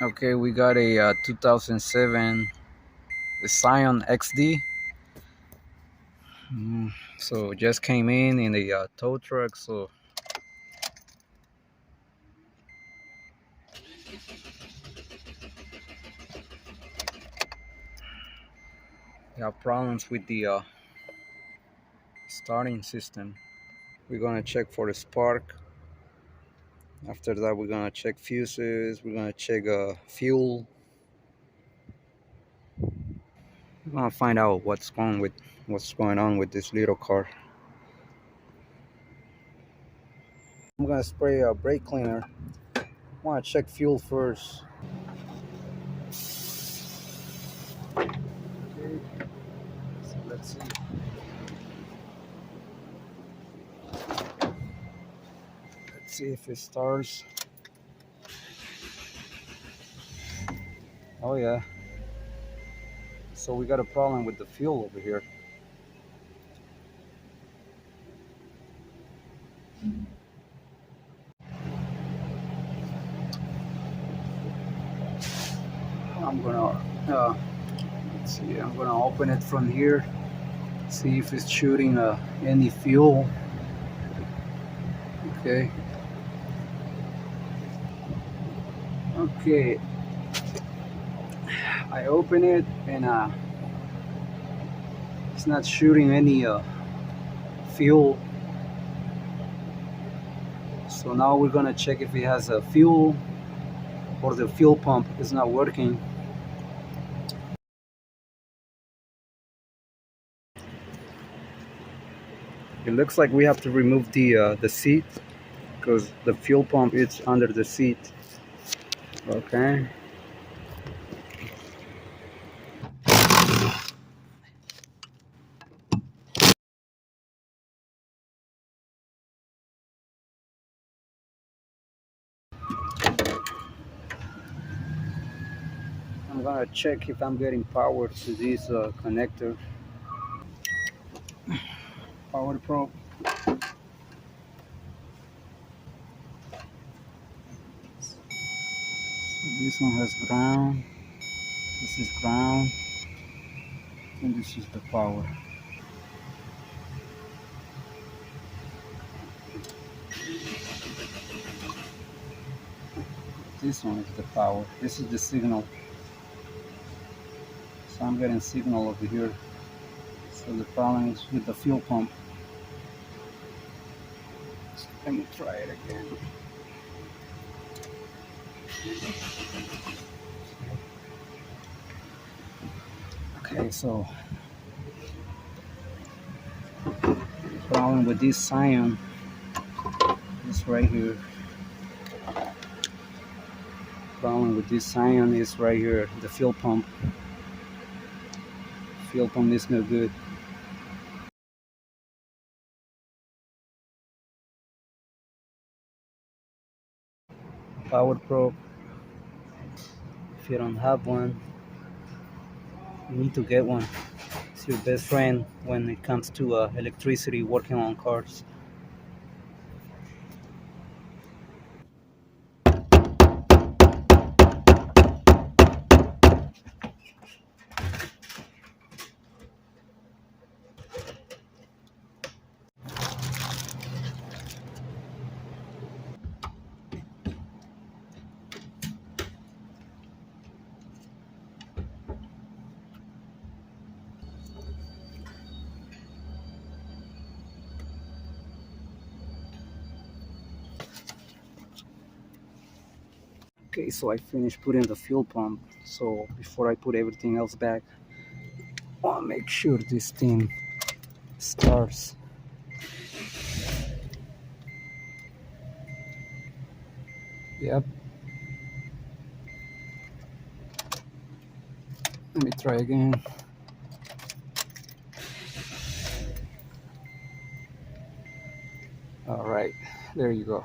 Okay, we got a 2007 Scion XD. So just came in the tow truck. So we have problems with the starting system. We're gonna check for the spark. After that, we're gonna check fuses. We're gonna check fuel. We're gonna find out what's going on with this little car. I'm gonna spray a brake cleaner. I wanna check fuel first. Okay, so let's see. Let's see if it starts. Oh yeah. So we got a problem with the fuel over here. I'm gonna let's see. I'm gonna open it from here. See if it's shooting any fuel. Okay. Okay. I open it and it's not shooting any fuel. So now we're gonna check if it has a fuel or the fuel pump is not working. It looks like we have to remove the seat because the fuel pump is under the seat. Okay. I'm gonna check if I'm getting power to this connector. Power probe. This one has ground. This is ground. And this is the power. This one is the power. This is the signal. So I'm getting signal over here. So the problem is with the fuel pump. So let me try it again. Okay, so problem with this scion is right here. Problem with this scion is right here, the fuel pump. Fuel pump is no good. Power probe. If you don't have one, you need to get one. It's your best friend when it comes to electricity, working on cars. Okay, so I finished putting the fuel pump. So before I put everything else back, I want to make sure this thing starts. Yep. Let me try again. All right, there you go.